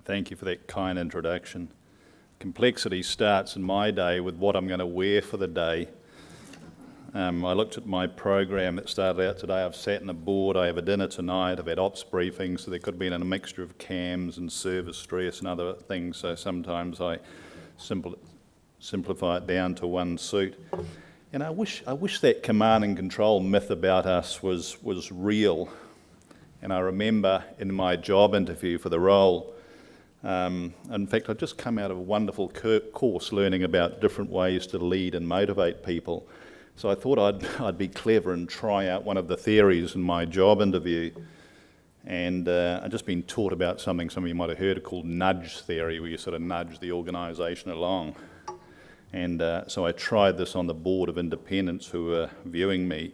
Thank you for that kind introduction. Complexity starts in my day with what I'm going to wear for the day. I looked at my program that started out today. I've sat in a board, I have a dinner tonight, I've had ops briefings, so there could have been a mixture of cams and service stress and other things, so sometimes I simplify it down to one suit. And I wish that command and control myth about us was real. And I remember in my job interview for the role, in fact, I'd just come out of a wonderful course learning about different ways to lead and motivate people. So I thought I'd be clever and try out one of the theories in my job interview. And I'd just been taught about something some of you might have heard called nudge theory, where you sort of nudge the organisation along. And so I tried this on the board of independents who were viewing me.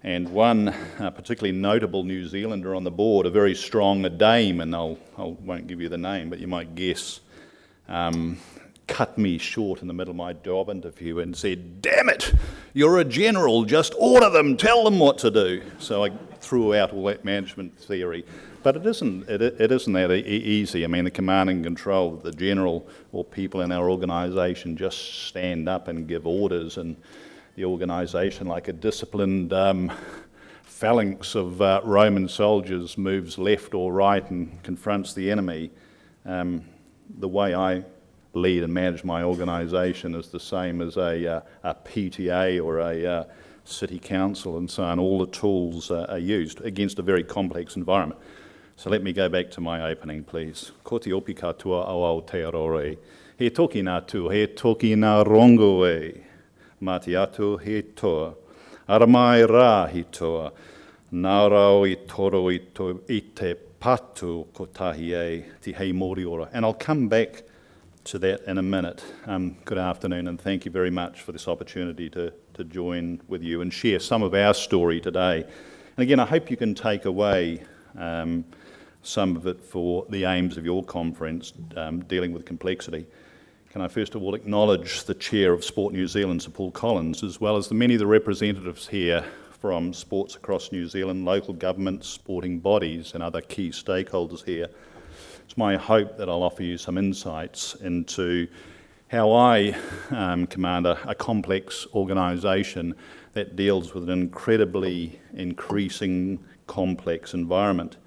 And one particularly notable New Zealander on the board, a very strong dame, and I won't give you the name, but you might guess, cut me short in the middle of my job interview and said, "Damn it, you're a general, just order them, tell them what to do." So I threw out all that management theory. But it isn't that easy. I mean, the command and control, the general or people in our organisation just stand up and give orders, and the organisation, like a disciplined phalanx of Roman soldiers, moves left or right and confronts the enemy. The way I lead and manage my organisation is the same as a PTA or a city council and so on. All the tools are used against a very complex environment. So let me go back to my opening, please. Ko te opi katoa au Aotearoa. He toki nā tu, he toki nā rongo e. Mā te atu he toa, ara mai rā he toa, nā rau I toro I te patu ko tahi e, te hei mori ora. And I'll come back to that in a minute. Good afternoon, and thank you very much for this opportunity to join with you and share some of our story today. And again, I hope you can take away some of it for the aims of your conference, dealing with complexity. Can I first of all acknowledge the Chair of Sport New Zealand, Sir Paul Collins, as well as many of the representatives here from sports across New Zealand, local governments, sporting bodies and other key stakeholders here. It's my hope that I'll offer you some insights into how I command a complex organisation that deals with an incredibly increasing complex environment.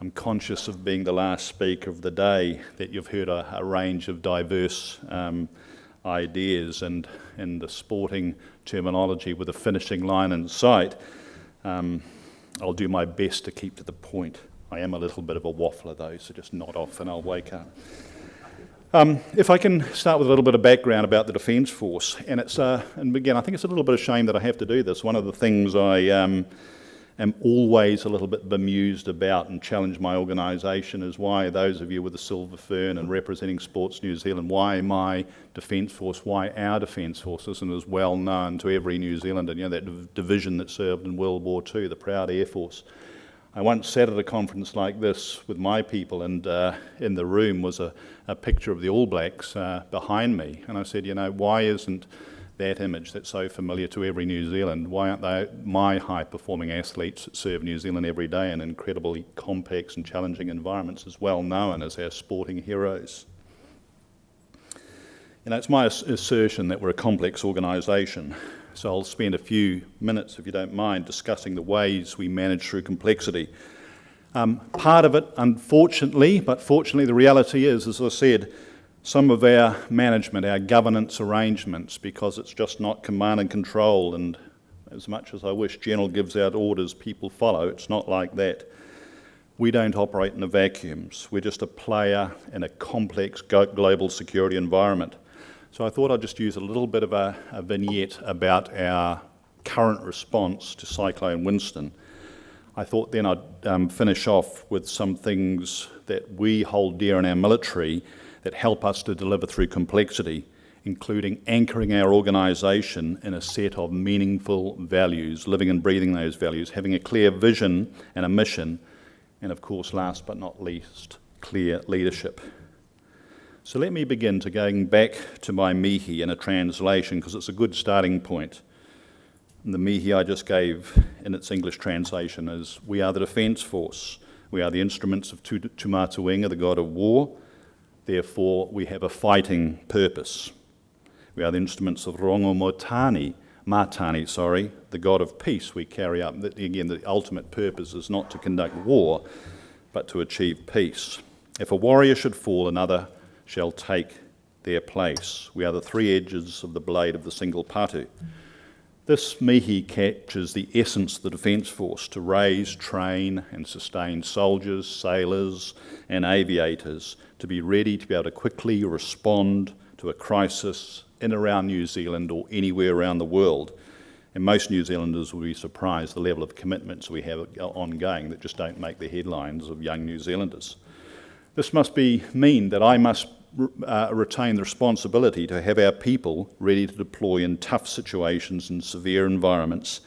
I'm conscious of being the last speaker of the day, that you've heard a range of diverse ideas, and in the sporting terminology with a finishing line in sight. I'll do my best to keep to the point. I am a little bit of a waffler though, so just nod off and I'll wake up. If I can start with a little bit of background about the Defence Force, and again, I think it's a little bit of shame that I have to do this. One of the things I am always a little bit bemused about and challenge my organisation is why those of you with the Silver Fern and representing Sports New Zealand, why my Defence Force, why our Defence Force isn't as well known to every New Zealander, you know, that division that served in World War II, the proud Air Force. I once sat at a conference like this with my people, and in the room was a picture of the All Blacks behind me, and I said, you know, why isn't that image that's so familiar to every New Zealand, why aren't they my high-performing athletes that serve New Zealand every day in incredibly complex and challenging environments as well known as our sporting heroes? You know, it's my assertion that we're a complex organisation, so I'll spend a few minutes, if you don't mind, discussing the ways we manage through complexity. Part of it, unfortunately, but fortunately the reality is, as I said, some of our management, our governance arrangements, because it's just not command and control, and as much as I wish General gives out orders, people follow, it's not like that. We don't operate in a vacuum. We're just a player in a complex global security environment. So I thought I'd just use a little bit of a vignette about our current response to Cyclone Winston. I thought then I'd finish off with some things that we hold dear in our military that help us to deliver through complexity, including anchoring our organisation in a set of meaningful values, living and breathing those values, having a clear vision and a mission, and of course, last but not least, clear leadership. So let me begin to going back to my mihi in a translation, because it's a good starting point. And the mihi I just gave in its English translation is, we are the Defence Force. We are the instruments of Tūmatuenga, the god of war. Therefore, we have a fighting purpose. We are the instruments of Rongomatani, the god of peace. We carry out, again, the ultimate purpose is not to conduct war, but to achieve peace. If a warrior should fall, another shall take their place. We are the three edges of the blade of the single patu. This mihi captures the essence of the Defence Force: to raise, train and sustain soldiers, sailors and aviators to be ready to be able to quickly respond to a crisis in and around New Zealand or anywhere around the world. And most New Zealanders will be surprised the level of commitments we have ongoing that just don't make the headlines of young New Zealanders. This must mean that I must retain the responsibility to have our people ready to deploy in tough situations and severe environments,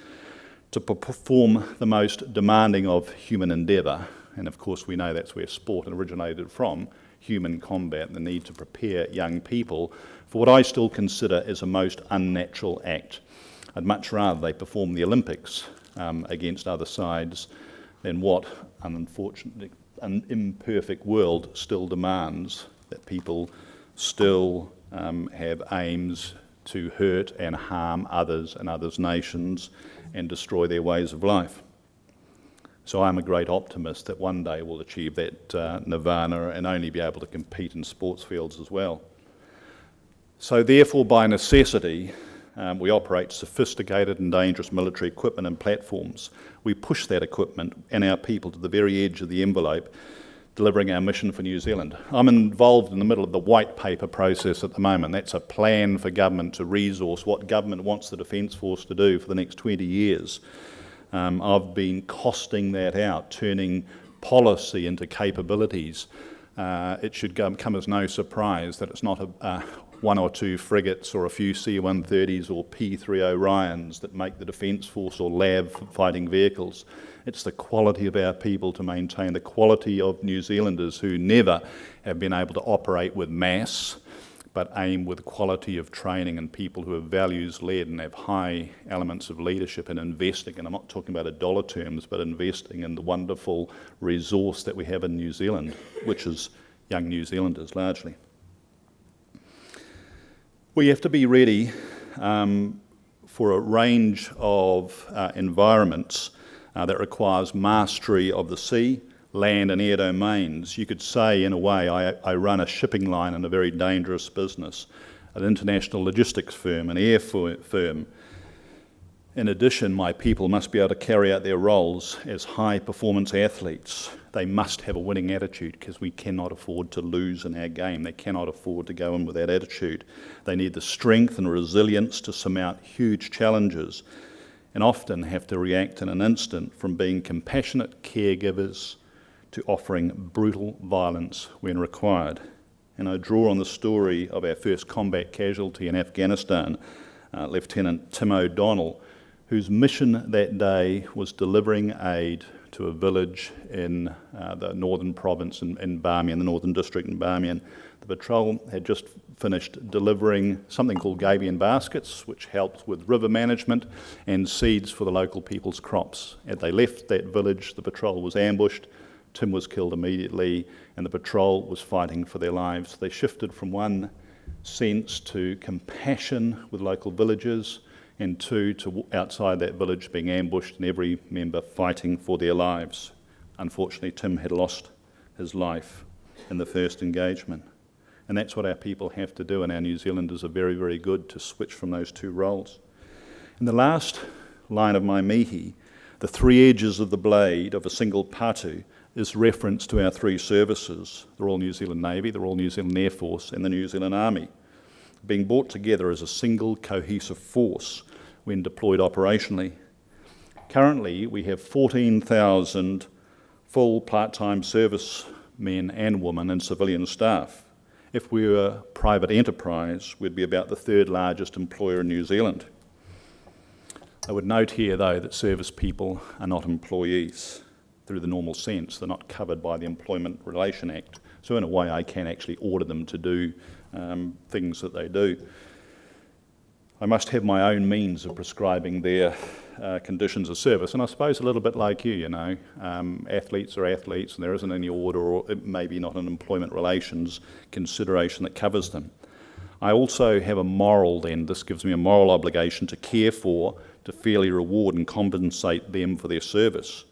to perform the most demanding of human endeavour. And of course we know that's where sport originated from, human combat, and the need to prepare young people for what I still consider is a most unnatural act. I'd much rather they perform the Olympics against other sides than what, unfortunately, an imperfect world still demands, that people still have aims to hurt and harm others and others' nations and destroy their ways of life. So I'm a great optimist that one day we'll achieve that nirvana and only be able to compete in sports fields as well. So therefore, by necessity, we operate sophisticated and dangerous military equipment and platforms. We push that equipment and our people to the very edge of the envelope, delivering our mission for New Zealand. I'm involved in the middle of the white paper process at the moment. That's a plan for government to resource what government wants the Defence Force to do for the next 20 years. I've been costing that out, turning policy into capabilities. It should come as no surprise that it's not one or two frigates or a few C-130s or P-3 Orions that make the Defence Force or LAV fighting vehicles. It's the quality of our people to maintain the quality of New Zealanders who never have been able to operate with mass, but aim with quality of training and people who are values-led and have high elements of leadership and investing, and I'm not talking about dollar terms, but investing in the wonderful resource that we have in New Zealand, which is young New Zealanders largely. We have to be ready for a range of environments that requires mastery of the sea, land and air domains. You could say, in a way, I run a shipping line in a very dangerous business, an international logistics firm, an air firm. In addition, my people must be able to carry out their roles as high-performance athletes. They must have a winning attitude because we cannot afford to lose in our game. They cannot afford to go in with that attitude. They need the strength and resilience to surmount huge challenges and often have to react in an instant, from being compassionate caregivers to offering brutal violence when required. And I draw on the story of our first combat casualty in Afghanistan, Lieutenant Tim O'Donnell, whose mission that day was delivering aid to a village in the northern province in Bamiyan, the northern district in Bamiyan. The patrol had just finished delivering something called gabion baskets, which helped with river management and seeds for the local people's crops. As they left that village, the patrol was ambushed. Tim was killed immediately, and the patrol was fighting for their lives. They shifted from one sense to compassion with local villagers, and two, to outside that village being ambushed and every member fighting for their lives. Unfortunately, Tim had lost his life in the first engagement. And that's what our people have to do, and our New Zealanders are very, very good to switch from those two roles. In the last line of my mihi, the three edges of the blade of a single patu is reference to our three services, the Royal New Zealand Navy, the Royal New Zealand Air Force and the New Zealand Army, being brought together as a single cohesive force when deployed operationally. Currently, we have 14,000 full part-time servicemen and women and civilian staff. If we were a private enterprise, we'd be about the third largest employer in New Zealand. I would note here, though, that service people are not employees through the normal sense. They're not covered by the Employment Relation Act. So in a way, I can actually order them to do things that they do. I must have my own means of prescribing their conditions of service, and I suppose a little bit like you know, athletes are athletes and there isn't any order or maybe not an employment relations consideration that covers them. I also have a moral then, this gives me a moral obligation to care for, to fairly reward and compensate them for their service.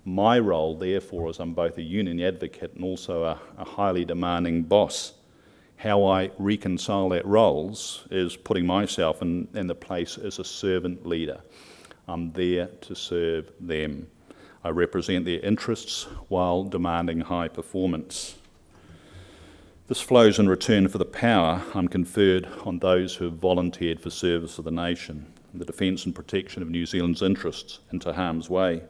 My role, therefore, is I'm both a union advocate and also a highly demanding boss. How I reconcile that roles is putting myself in the place as a servant leader. I'm there to serve them. I represent their interests while demanding high performance. This flows in return for the power I'm conferred on those who have volunteered for service of the nation, the defence and protection of New Zealand's interests into harm's way.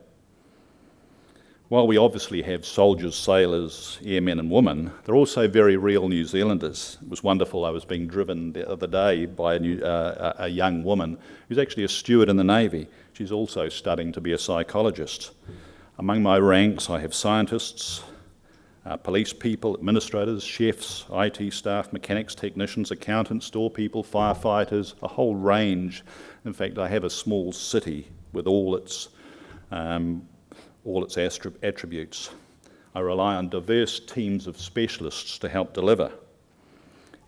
While we obviously have soldiers, sailors, airmen and women, they're also very real New Zealanders. It was wonderful. I was being driven the other day by a young woman who's actually a steward in the Navy. She's also studying to be a psychologist. Among my ranks, I have scientists, police people, administrators, chefs, IT staff, mechanics, technicians, accountants, store people, firefighters, a whole range. In fact, I have a small city with all its attributes. I rely on diverse teams of specialists to help deliver.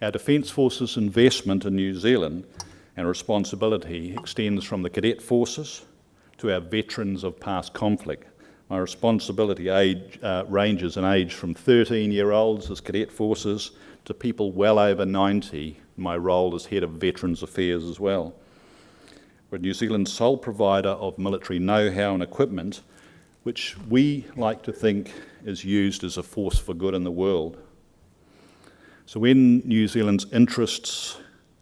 Our Defence Force's investment in New Zealand and responsibility extends from the cadet forces to our veterans of past conflict. My responsibility ranges in age from 13-year-olds as cadet forces to people well over 90, my role as head of Veterans Affairs as well. We're New Zealand's sole provider of military know-how and equipment, which we like to think is used as a force for good in the world. So when New Zealand's interests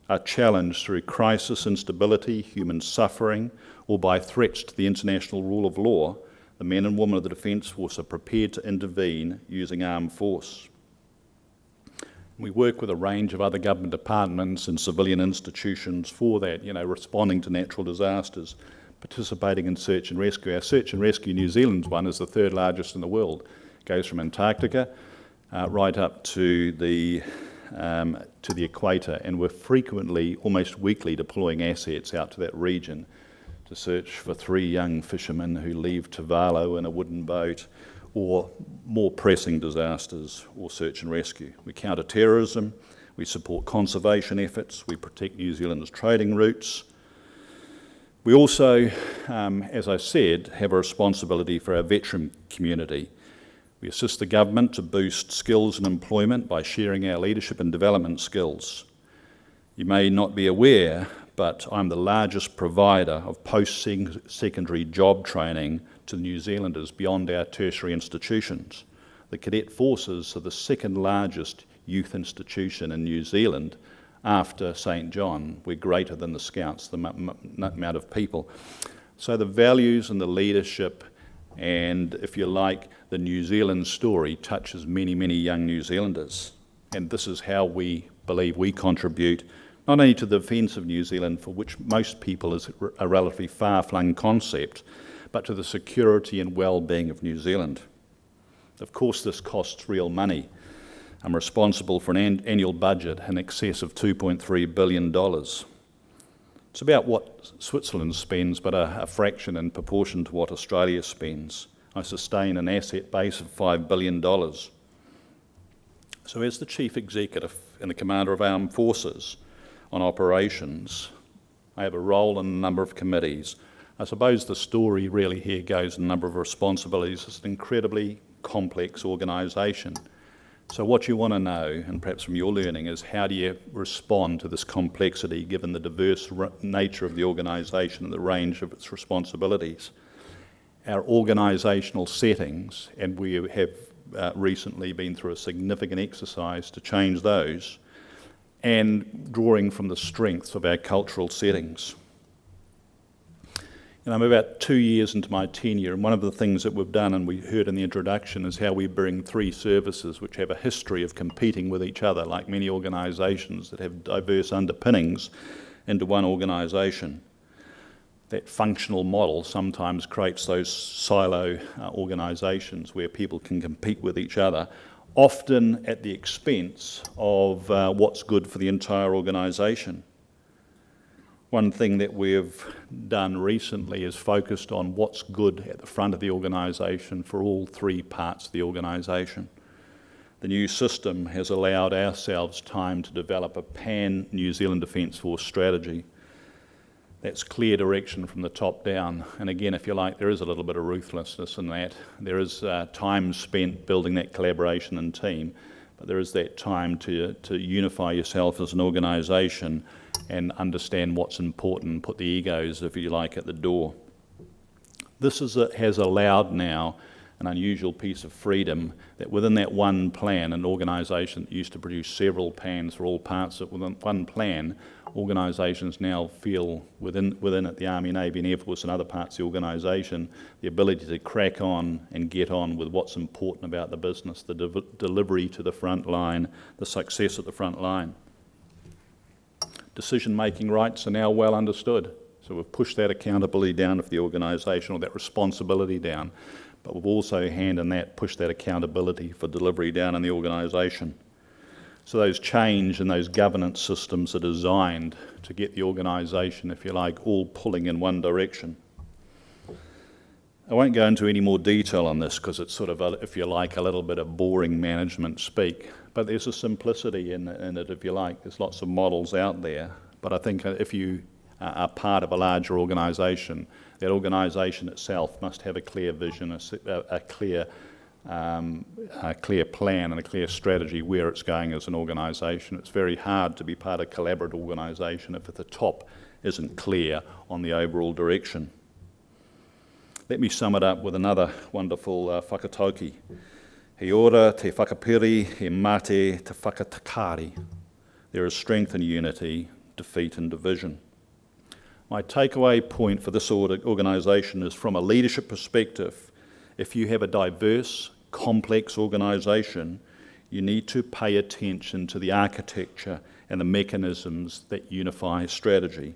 are challenged through crisis, instability, human suffering, or by threats to the international rule of law, the men and women of the Defence Force are prepared to intervene using armed force. We work with a range of other government departments and civilian institutions for that, responding to natural disasters, participating in search and rescue. Our search and rescue New Zealand's one is the third largest in the world. It goes from Antarctica right up to the equator, and we're frequently, almost weekly, deploying assets out to that region to search for 3 young fishermen who leave Tuvalu in a wooden boat, or more pressing disasters, or search and rescue. We counter terrorism, we support conservation efforts, we protect New Zealand's trading routes. We also, as I said, have a responsibility for our veteran community. We assist the government to boost skills and employment by sharing our leadership and development skills. You may not be aware, but I'm the largest provider of post-secondary job training to New Zealanders beyond our tertiary institutions. The Cadet Forces are the second largest youth institution in New Zealand after St John. We're greater than the Scouts, the amount of people. So the values and the leadership and, if you like, the New Zealand story touches many, many young New Zealanders. And this is how we believe we contribute not only to the defence of New Zealand, for which most people is a relatively far-flung concept, but to the security and well-being of New Zealand. Of course, this costs real money. I'm responsible for an annual budget in excess of $2.3 billion. It's about what Switzerland spends, but a fraction in proportion to what Australia spends. I sustain an asset base of $5 billion. So as the Chief Executive and the Commander of Armed Forces on operations, I have a role in a number of committees. I suppose the story really here goes in a number of responsibilities. It's an incredibly complex organisation. So what you want to know, and perhaps from your learning, is how do you respond to this complexity given the diverse nature of the organisation and the range of its responsibilities. Our organisational settings, and we have recently been through a significant exercise to change those, and drawing from the strengths of our cultural settings. And I'm about 2 years into my tenure, and one of the things that we've done, and we heard in the introduction, is how we bring 3 services which have a history of competing with each other, like many organisations that have diverse underpinnings, into one organisation. That functional model sometimes creates those silo organisations where people can compete with each other, often at the expense of what's good for the entire organisation. One thing that we've done recently is focused on what's good at the front of the organisation for all three parts of the organisation. The new system has allowed ourselves time to develop a pan-New Zealand Defence Force strategy. That's clear direction from the top down. And again, if you like, there is a little bit of ruthlessness in that. There is time spent building that collaboration and team, but there is that time to unify yourself as an organisation and understand what's important, put the egos, if you like, at the door. This has allowed now an unusual piece of freedom that within that one plan, an organisation that used to produce several plans for all parts of within one plan, organisations now feel within it, the Army, Navy and Air Force and other parts of the organisation, the ability to crack on and get on with what's important about the business, the delivery to the front line, the success at the front line. Decision-making rights are now well understood. So we've pushed that accountability down of the organisation, or that responsibility down, but we've also, hand in that, pushed that accountability for delivery down in the organisation. So those change and those governance systems are designed to get the organisation, if you like, all pulling in one direction. I won't go into any more detail on this because it's sort of, if you like, a little bit of boring management speak, but there's a simplicity in it, if you like. There's lots of models out there, but I think if you are part of a larger organisation, that organisation itself must have a clear vision, a clear plan and a clear strategy where it's going as an organisation. It's very hard to be part of a collaborative organisation if at the top isn't clear on the overall direction. Let me sum it up with another wonderful whakatauki. He ora te whakapiri, he mate te whakatakari. There is strength in unity, defeat in division. My takeaway point for this organisation is, from a leadership perspective, if you have a diverse, complex organisation, you need to pay attention to the architecture and the mechanisms that unify strategy.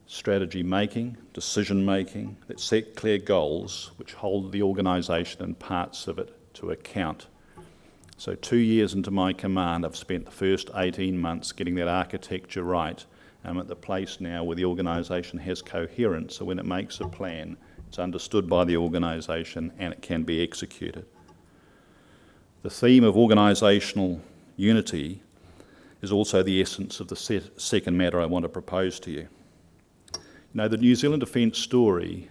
Strategy making, decision making, that set clear goals which hold the organisation and parts of it to account. So 2 years into my command, I've spent the first 18 months getting that architecture right. I'm at the place now where the organisation has coherence, so when it makes a plan, it's understood by the organisation and it can be executed. The theme of organisational unity is also the essence of the second matter I want to propose to you. You know, the New Zealand Defence story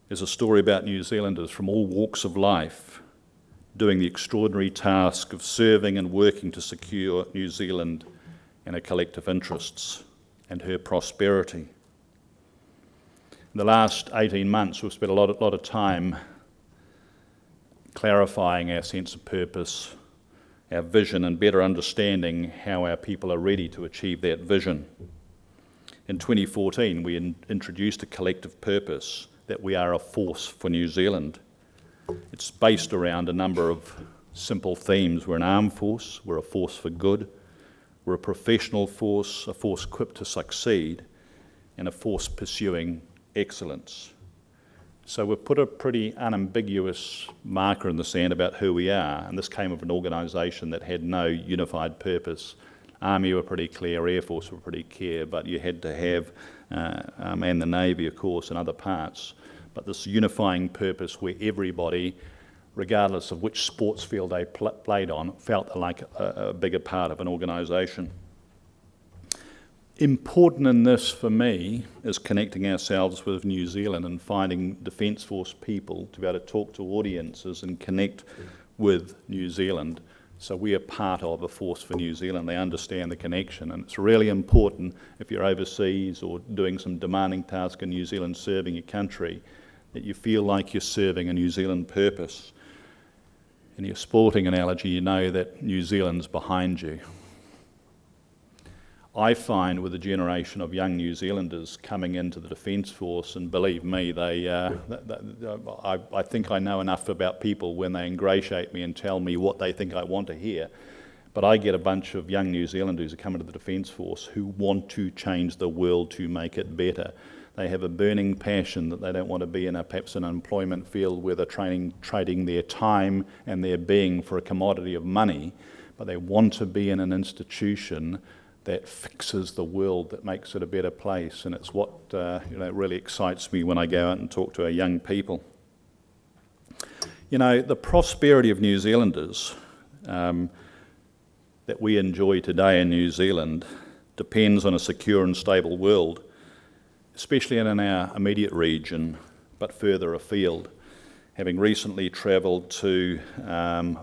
is a story about New Zealanders from all walks of life doing the extraordinary task of serving and working to secure New Zealand and her collective interests and her prosperity. In the last 18 months, we've spent a lot of time clarifying our sense of purpose, our vision, and better understanding how our people are ready to achieve that vision. In 2014, we introduced a collective purpose that we are a force for New Zealand. It's based around a number of simple themes. We're an armed force, we're a force for good, we're a professional force, a force equipped to succeed, and a force pursuing excellence. So we've put a pretty unambiguous marker in the sand about who we are, and this came of an organisation that had no unified purpose. Army were pretty clear, Air Force were pretty clear, but you had to have, and the Navy, of course, and other parts. But this unifying purpose where everybody, regardless of which sports field they played on, felt like a bigger part of an organisation. Important in this for me is connecting ourselves with New Zealand and finding Defence Force people to be able to talk to audiences and connect with New Zealand. So we are part of a force for New Zealand. They understand the connection, and it's really important if you're overseas or doing some demanding task in New Zealand serving your country, that you feel like you're serving a New Zealand purpose. In your sporting analogy, you know that New Zealand's behind you. I find with a generation of young New Zealanders coming into the Defence Force, and believe me, I think I know enough about people when they ingratiate me and tell me what they think I want to hear. But I get a bunch of young New Zealanders who come into the Defence Force who want to change the world to make it better. They have a burning passion that they don't want to be in perhaps an employment field where they're trading their time and their being for a commodity of money, but they want to be in an institution that fixes the world, that makes it a better place. And it's what really excites me when I go out and talk to our young people. The prosperity of New Zealanders that we enjoy today in New Zealand depends on a secure and stable world, especially in our immediate region, but further afield. Having recently travelled to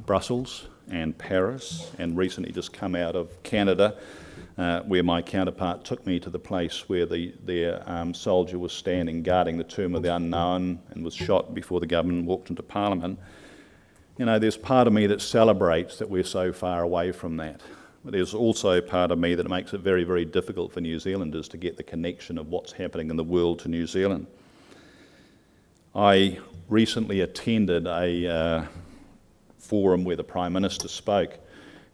Brussels and Paris, and recently just come out of Canada, where my counterpart took me to the place where their soldier was standing guarding the tomb of the unknown and was shot before the government walked into Parliament. There's part of me that celebrates that we're so far away from that. But there's also part of me that makes it very, very difficult for New Zealanders to get the connection of what's happening in the world to New Zealand. I recently attended a forum where the Prime Minister spoke,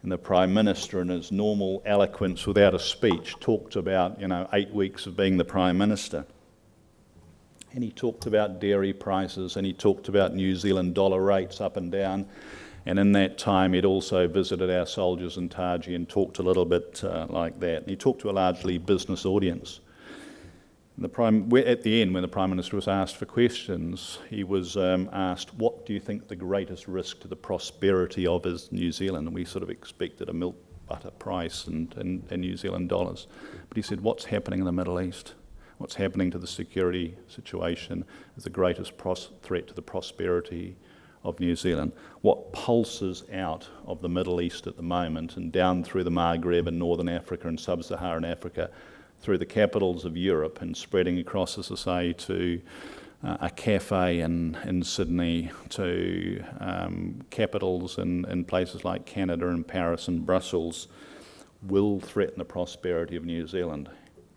and the Prime Minister, in his normal eloquence without a speech, talked about 8 weeks of being the Prime Minister. And he talked about dairy prices, and he talked about New Zealand dollar rates up and down. And in that time, he'd also visited our soldiers in Taji and talked a little bit like that. And he talked to a largely business audience. And at the end, when the Prime Minister was asked for questions, he was asked, what do you think the greatest risk to the prosperity of is New Zealand? And we sort of expected a milk butter price and New Zealand dollars. But he said, what's happening in the Middle East? What's happening to the security situation is the greatest threat to the prosperity of New Zealand. What pulses out of the Middle East at the moment and down through the Maghreb and Northern Africa and Sub-Saharan Africa, through the capitals of Europe and spreading across, as I say, to a cafe in Sydney, to capitals in places like Canada and Paris and Brussels, will threaten the prosperity of New Zealand.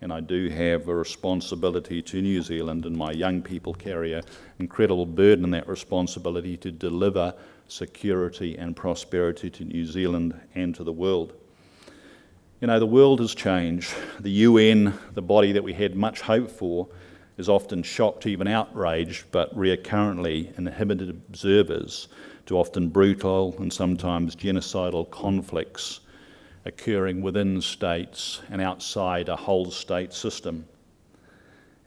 And I do have a responsibility to New Zealand, and my young people carry an incredible burden in that responsibility to deliver security and prosperity to New Zealand and to the world. The world has changed. The UN, the body that we had much hope for, is often shocked, even outraged, but recurrently inhibited observers to often brutal and sometimes genocidal conflicts occurring within states and outside a whole state system.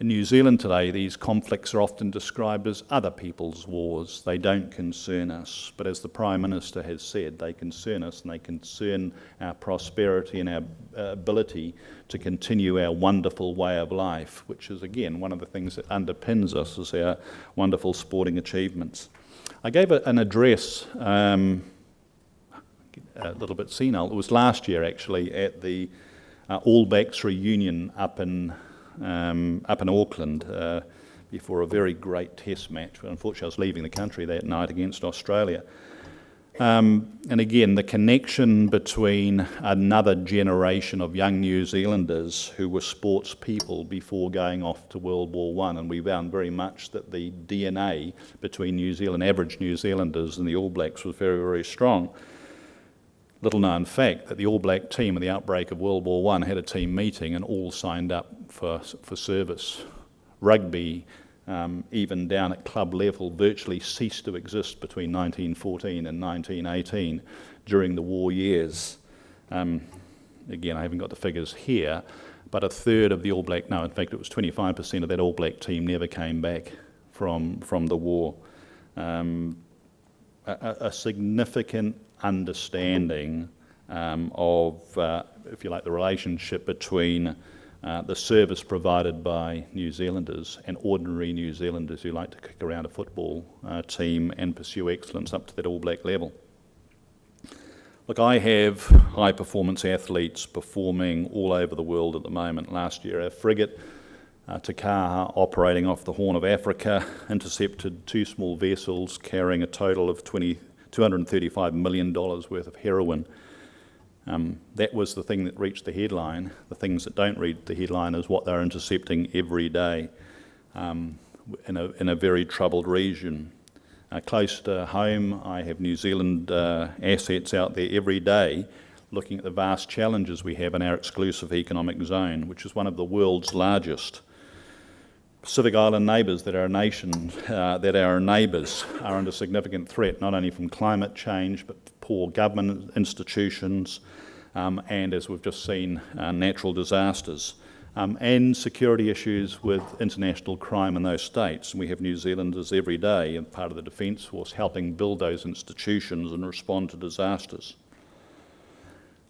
In New Zealand today, these conflicts are often described as other people's wars. They don't concern us. But as the Prime Minister has said, they concern us, and they concern our prosperity and our ability to continue our wonderful way of life, which is, again, one of the things that underpins us is our wonderful sporting achievements. I gave an address, a little bit senile. It was last year, actually, at the All Blacks reunion up in Auckland before a very great test match. But unfortunately, I was leaving the country that night against Australia. And again, the connection between another generation of young New Zealanders who were sports people before going off to World War I, and we found very much that the DNA between average New Zealanders and the All Blacks was very, very strong. Little known fact that the All Black team at the outbreak of World War I had a team meeting and all signed up for service. Rugby, even down at club level, virtually ceased to exist between 1914 and 1918 during the war years. Again, I haven't got the figures here, but a third of the All Black, no, in fact it was 25% of that All Black team never came back from the war. A significant understanding of, if you like, the relationship between the service provided by New Zealanders and ordinary New Zealanders who like to kick around a football team and pursue excellence up to that All Black level. Look, I have high-performance athletes performing all over the world at the moment. Last year, our frigate, Takaha, operating off the Horn of Africa, intercepted 2 small vessels carrying a total of $235 million worth of heroin. That was the thing that reached the headline. The things that don't read the headline is what they're intercepting every day in a very troubled region. Close to home, I have New Zealand assets out there every day looking at the vast challenges we have in our exclusive economic zone, which is one of the world's largest. Pacific Island neighbours that our neighbours are under significant threat, not only from climate change, but poor government institutions, and as we've just seen, natural disasters, and security issues with international crime in those states. And we have New Zealanders every day and part of the Defence Force helping build those institutions and respond to disasters.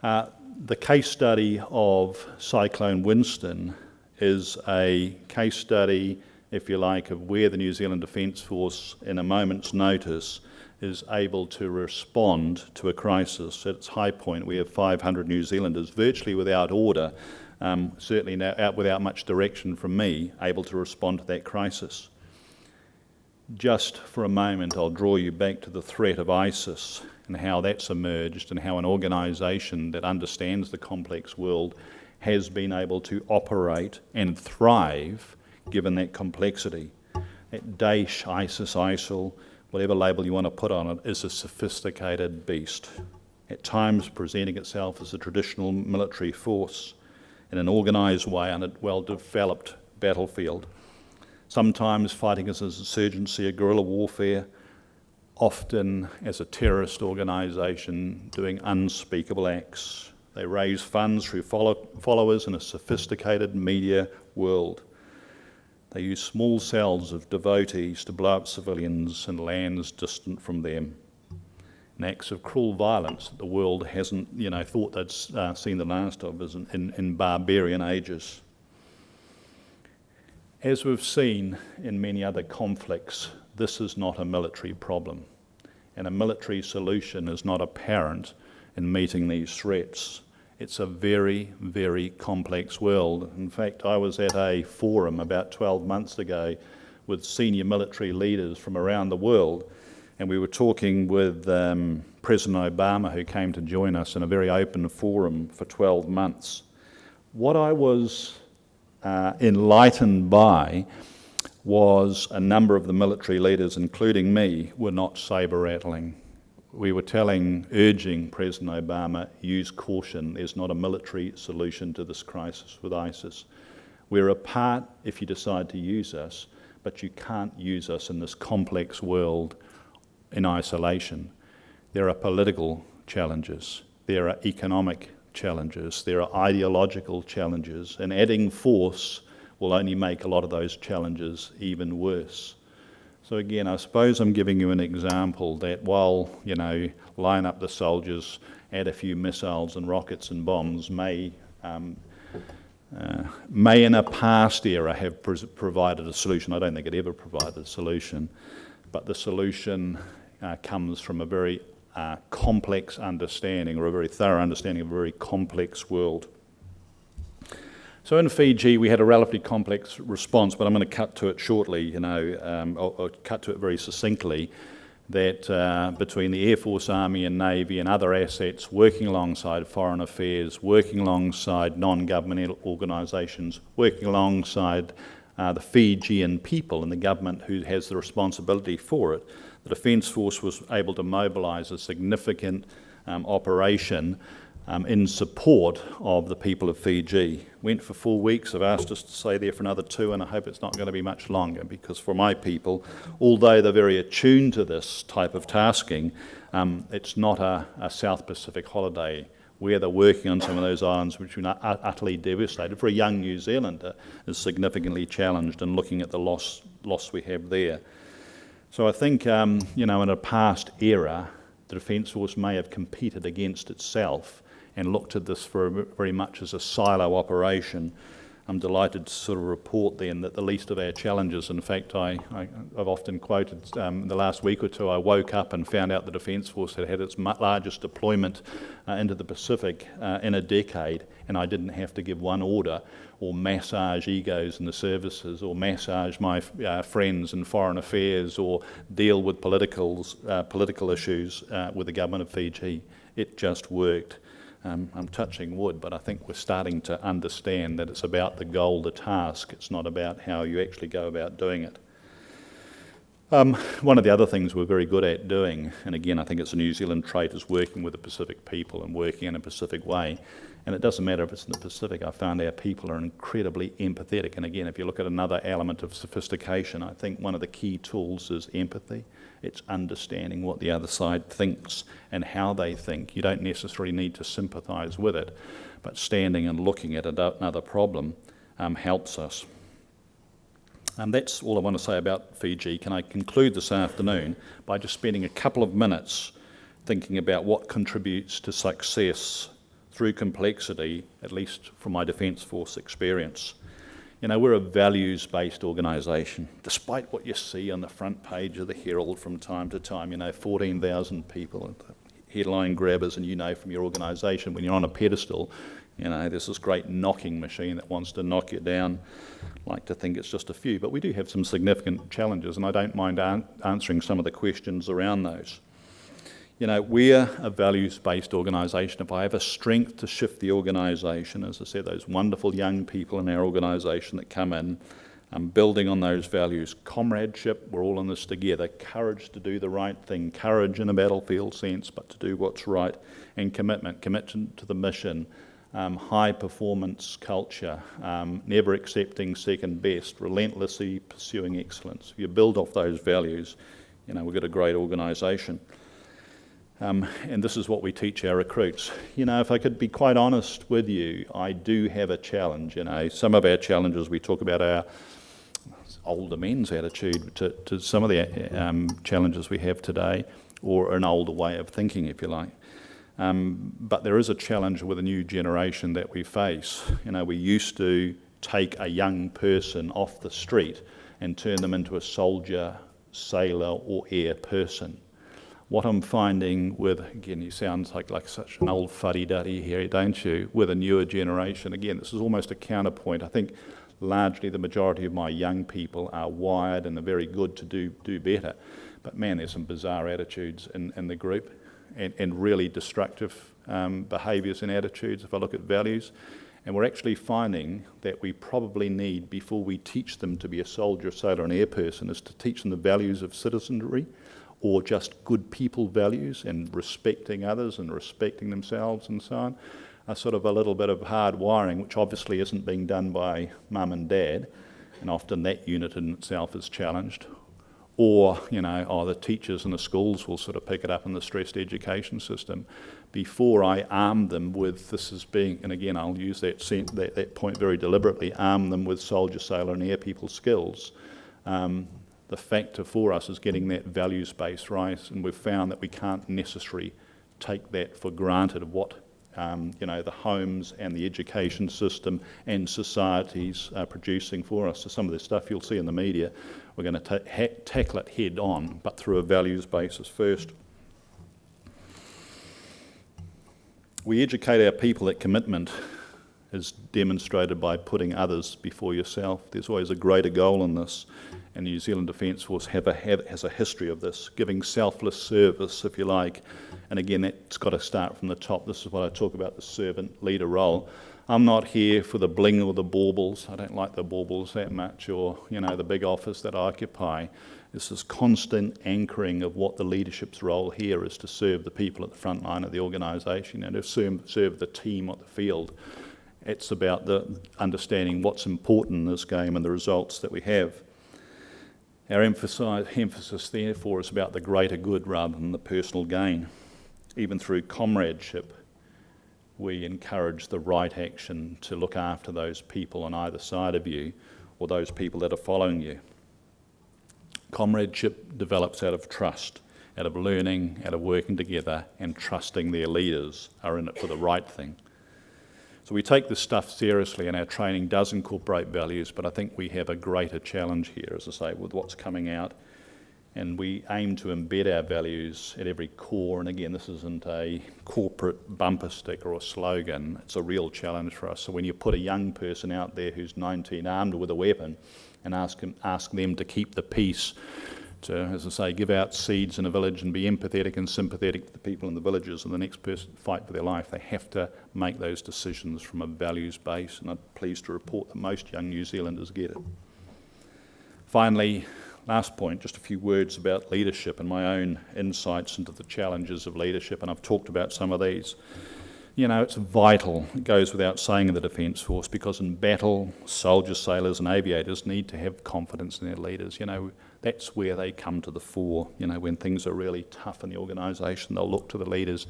The case study of Cyclone Winston is a case study, if you like, of where the New Zealand Defence Force, in a moment's notice, is able to respond to a crisis. At its high point, we have 500 New Zealanders, virtually without order, certainly without much direction from me, able to respond to that crisis. Just for a moment, I'll draw you back to the threat of ISIS and how that's emerged and how an organisation that understands the complex world has been able to operate and thrive given that complexity. That Daesh, ISIS, ISIL, whatever label you want to put on it, is a sophisticated beast, at times presenting itself as a traditional military force in an organised way on a well-developed battlefield, sometimes fighting as an insurgency, a guerrilla warfare, often as a terrorist organisation doing unspeakable acts. They raise funds through followers in a sophisticated media world. They use small cells of devotees to blow up civilians and lands distant from them. And acts of cruel violence that the world hasn't, thought they'd seen the last of in barbarian ages. As we've seen in many other conflicts, this is not a military problem, and a military solution is not apparent in meeting these threats. It's a very, very complex world. In fact, I was at a forum about 12 months ago with senior military leaders from around the world, and we were talking with President Obama, who came to join us in a very open forum for 12 months. What I was enlightened by was a number of the military leaders, including me, were not saber-rattling. We were urging President Obama, use caution. There's not a military solution to this crisis with ISIS. We're a part if you decide to use us, but you can't use us in this complex world in isolation. There are political challenges, there are economic challenges, there are ideological challenges, and adding force will only make a lot of those challenges even worse. So again, I suppose I'm giving you an example that while, line up the soldiers, add a few missiles and rockets and bombs may in a past era have provided a solution. I don't think it ever provided a solution, but the solution comes from a very complex understanding, or a very thorough understanding of a very complex world. So in Fiji, we had a relatively complex response, but I'm going to cut to it shortly, or cut to it very succinctly, that between the Air Force, Army and Navy and other assets, working alongside Foreign Affairs, working alongside non-government organisations, working alongside the Fijian people and the government who has the responsibility for it, the Defence Force was able to mobilise a significant operation in support of the people of Fiji. Went for 4 weeks. I've asked us to stay there for another 2, and I hope it's not going to be much longer, because for my people, although they're very attuned to this type of tasking, it's not a South Pacific holiday where they're working on some of those islands which are utterly devastated. For a young New Zealander, is significantly challenged and looking at the loss we have there. So I think, in a past era, the Defence Force may have competed against itself and looked at this very much as a silo operation. I'm delighted to sort of report then that the least of our challenges, in fact, I've often quoted the last week or two, I woke up and found out the Defence Force had had its largest deployment into the Pacific in a decade, and I didn't have to give one order or massage egos in the services or massage my friends in Foreign Affairs or deal with political issues with the government of Fiji. It just worked. I'm touching wood, but I think we're starting to understand that it's about the goal, the task. It's not about how you actually go about doing it. One of the other things we're very good at doing, and again I think it's a New Zealand trait, is working with the Pacific people and working in a Pacific way. And it doesn't matter if it's in the Pacific, I found our people are incredibly empathetic. And again, if you look at another element of sophistication, I think one of the key tools is empathy. It's understanding what the other side thinks and how they think. You don't necessarily need to sympathise with it, but standing and looking at another problem helps us. That's all I want to say about Fiji. Can I conclude this afternoon by just spending a couple of minutes thinking about what contributes to success through complexity, at least from my Defence Force experience. You know, we're a values-based organisation. Despite what you see on the front page of the Herald from time to time, 14,000 people, headline grabbers, and from your organisation, when you're on a pedestal, there's this great knocking machine that wants to knock you down. I like to think it's just a few, but we do have some significant challenges, and I don't mind answering some of the questions around those. We're a values-based organisation. If I have a strength to shift the organisation, as I said, those wonderful young people in our organisation that come in, building on those values, comradeship, we're all in this together, courage to do the right thing, courage in a battlefield sense, but to do what's right, and commitment to the mission, high performance culture, never accepting second best, relentlessly pursuing excellence. If you build off those values, we've got a great organisation. And this is what we teach our recruits. If I could be quite honest with you, I do have a challenge. Some of our challenges, we talk about our older men's attitude to some of the challenges we have today, or an older way of thinking, if you like. But there is a challenge with a new generation that we face. We used to take a young person off the street and turn them into a soldier, sailor, or air person. What I'm finding with, again, you sound like such an old fuddy-duddy here, don't you, with a newer generation. Again, this is almost a counterpoint. I think largely the majority of my young people are wired and are very good to do better. But man, there's some bizarre attitudes in the group and really destructive behaviours and attitudes if I look at values. And we're actually finding that we probably need, before we teach them to be a soldier, sailor and air person, is to teach them the values of citizenry, or just good people values and respecting others and respecting themselves and so on, a sort of a little bit of hard wiring, which obviously isn't being done by mum and dad, and often that unit in itself is challenged. Or, the teachers in the schools will sort of pick it up in the stressed education system. Before I arm them with this as being, and again I'll use that point very deliberately, arm them with soldier, sailor and air people skills, the factor for us is getting that values base right, and we've found that we can't necessarily take that for granted of what the homes and the education system and societies are producing for us. So some of the stuff you'll see in the media, we're going to tackle it head on, but through a values basis first. We educate our people that commitment is demonstrated by putting others before yourself. There's always a greater goal in this, and New Zealand Defence Force has a history of this, giving selfless service, if you like. And again, that's got to start from the top. This is what I talk about, the servant leader role. I'm not here for the bling or the baubles. I don't like the baubles that much, or the big office that I occupy. It's this constant anchoring of what the leadership's role here is, to serve the people at the front line of the organisation and to serve the team at the field. It's about the understanding what's important in this game and the results that we have. Our emphasis therefore is about the greater good rather than the personal gain. Even through comradeship, we encourage the right action to look after those people on either side of you, or those people that are following you. Comradeship develops out of trust, out of learning, out of working together and trusting their leaders are in it for the right thing. So we take this stuff seriously, and our training does incorporate values, but I think we have a greater challenge here, as I say, with what's coming out. And we aim to embed our values at every core. And again, this isn't a corporate bumper sticker or slogan. It's a real challenge for us. So when you put a young person out there who's 19 armed with a weapon and ask them to keep the peace, to, as I say, give out seeds in a village and be empathetic and sympathetic to the people in the villages, and the next person fight for their life, they have to make those decisions from a values base, and I'm pleased to report that most young New Zealanders get it. Finally, Last point, just a few words about leadership and my own insights into the challenges of leadership, and I've talked about some of these. It's vital, it goes without saying in the Defence Force, because in battle, soldiers, sailors and aviators need to have confidence in their leaders. That's where they come to the fore. When things are really tough in the organisation, they'll look to the leaders,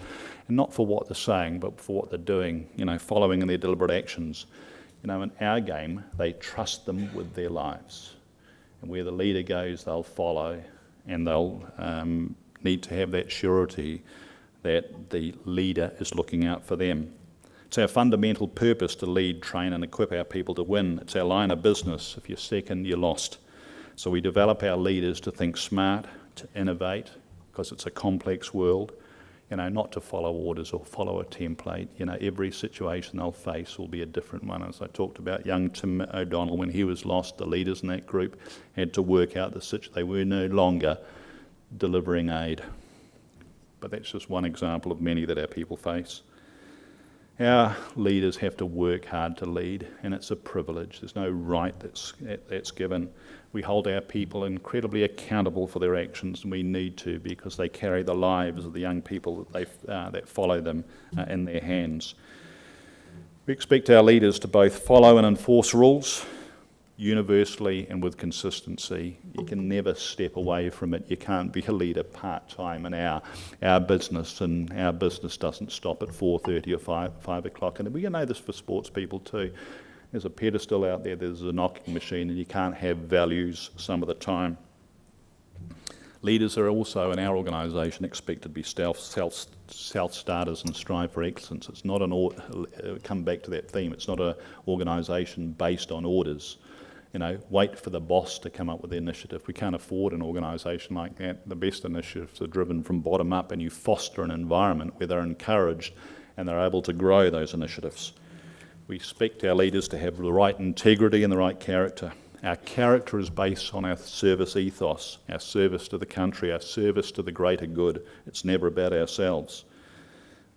and not for what they're saying, but for what they're doing, following in their deliberate actions. In our game, they trust them with their lives. And where the leader goes, they'll follow, and they'll need to have that surety that the leader is looking out for them. It's our fundamental purpose to lead, train and equip our people to win. It's our line of business. If you're second, you're lost. So we develop our leaders to think smart, to innovate, because it's a complex world, not to follow orders or follow a template. Every situation they'll face will be a different one. As I talked about young Tim O'Donnell, when he was lost, the leaders in that group had to work out the situation. They were no longer delivering aid. But that's just one example of many that our people face. Our leaders have to work hard to lead, and it's a privilege. There's no right that's given. We hold our people incredibly accountable for their actions, and we need to, because they carry the lives of the young people that follow them in their hands. We expect our leaders to both follow and enforce rules universally and with consistency. You can never step away from it. You can't be a leader part-time in our business, and our business doesn't stop at 4:30 or 5 o'clock. And we know this for sports people too. There's a pedestal out there, there's a knocking machine, and you can't have values some of the time. Leaders are also in our organisation expected to be self-starters and strive for excellence. It's not come back to that theme, it's not an organisation based on orders. Wait for the boss to come up with the initiative. We can't afford an organisation like that. The best initiatives are driven from bottom up, and you foster an environment where they're encouraged and they're able to grow those initiatives. We expect our leaders to have the right integrity and the right character. Our character is based on our service ethos, our service to the country, our service to the greater good. It's never about ourselves.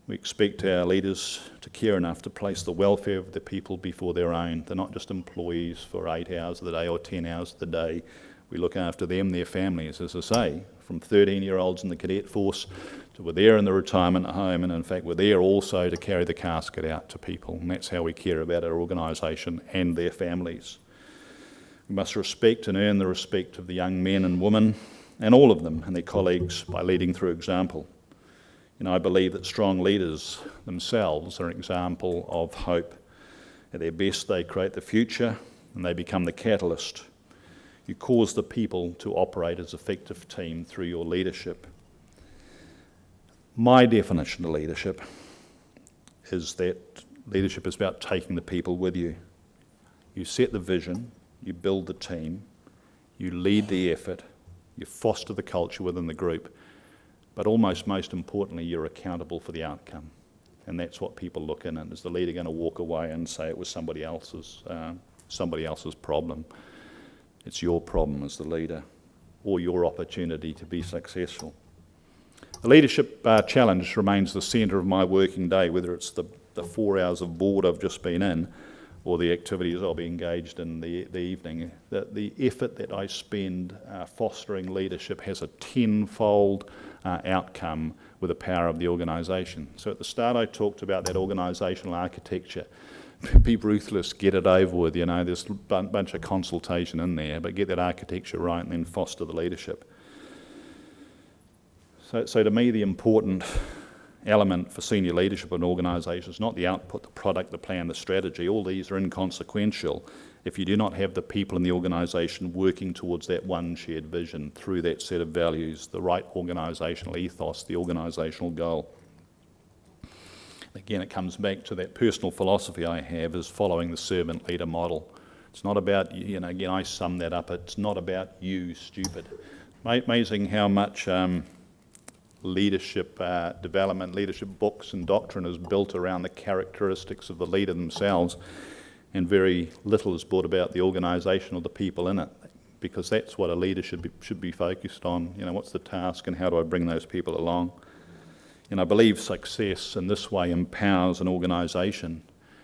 We expect our leaders to care enough to place the welfare of the people before their own. They're not just employees for 8 hours of the day or 10 hours of the day. We look after them, their families, as I say, from 13-year-olds in the cadet force to we're there in the retirement home, and in fact we're there also to carry the casket out to people, and that's how we care about our organisation and their families. We must respect and earn the respect of the young men and women, and all of them and their colleagues, by leading through example. I believe that strong leaders themselves are an example of hope. At their best, they create the future and they become the catalyst. You cause the people to operate as an effective team through your leadership. My definition of leadership is that leadership is about taking the people with you. You set the vision, you build the team, you lead the effort, you foster the culture within the group. But almost most importantly, you're accountable for the outcome. And that's what people look in. And is the leader going to walk away and say it was somebody else's problem? It's your problem as the leader, or your opportunity to be successful. The leadership challenge remains the centre of my working day, whether it's the 4 hours of board I've just been in, or the activities I'll be engaged in the evening. The effort that I spend fostering leadership has a tenfold outcome with the power of the organisation. So at the start I talked about that organisational architecture. Be ruthless, get it over with, there's a bunch of consultation in there, but get that architecture right and then foster the leadership. So to me, the important element for senior leadership in organisations is not the output, the product, the plan, the strategy. All these are inconsequential if you do not have the people in the organisation working towards that one shared vision through that set of values, the right organisational ethos, the organisational goal. Again, it comes back to that personal philosophy I have, is following the servant leader model. It's not about, again, I sum that up, it's not about you, stupid. Amazing how much leadership development, leadership books and doctrine is built around the characteristics of the leader themselves, and very little is brought about the organisation or the people in it, because that's what a leader should be focused on. What's the task and how do I bring those people along? And I believe success in this way empowers an organisation.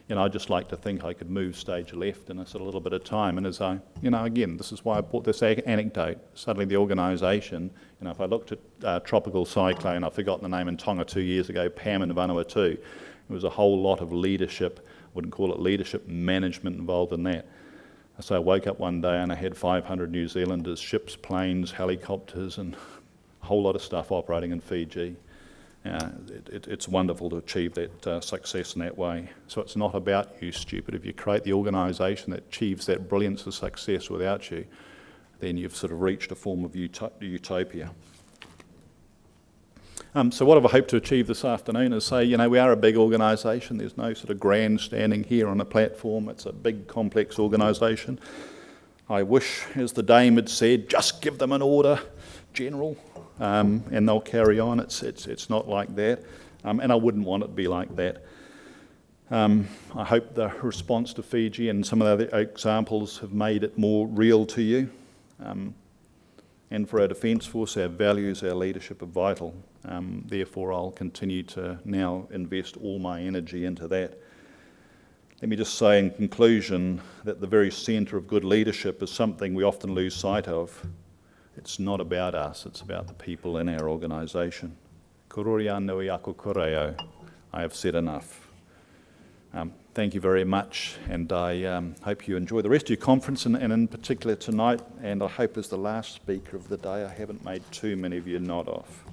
I just like to think I could move stage left in a sort of little bit of time. And as I, again, this is why I brought this anecdote. Suddenly the organisation, if I looked at Tropical Cyclone, I've forgotten the name, in Tonga 2 years ago, Pam in Vanuatu, it was a whole lot of leadership, I wouldn't call it leadership, management involved in that. So I woke up one day and I had 500 New Zealanders, ships, planes, helicopters, and a whole lot of stuff operating in Fiji. It's wonderful to achieve that success in that way. So it's not about you, stupid. If you create the organisation that achieves that brilliance of success without you, then you've sort of reached a form of utopia. So what have I hoped to achieve this afternoon is say, we are a big organisation. There's no sort of grandstanding here on a platform. It's a big, complex organisation. I wish, as the Dame had said, just give them an order, General, and they'll carry on. It's not like that, and I wouldn't want it to be like that. I hope the response to Fiji and some of the other examples have made it more real to you. And for our Defence Force, our values, our leadership are vital. Therefore, I'll continue to now invest all my energy into that. Let me just say in conclusion that the very centre of good leadership is something we often lose sight of. It's not about us, it's about the people in our organisation. Kururia nui aku kureo. I have said enough. Thank you very much, and I hope you enjoy the rest of your conference, and in particular tonight, and I hope as the last speaker of the day I haven't made too many of you nod off.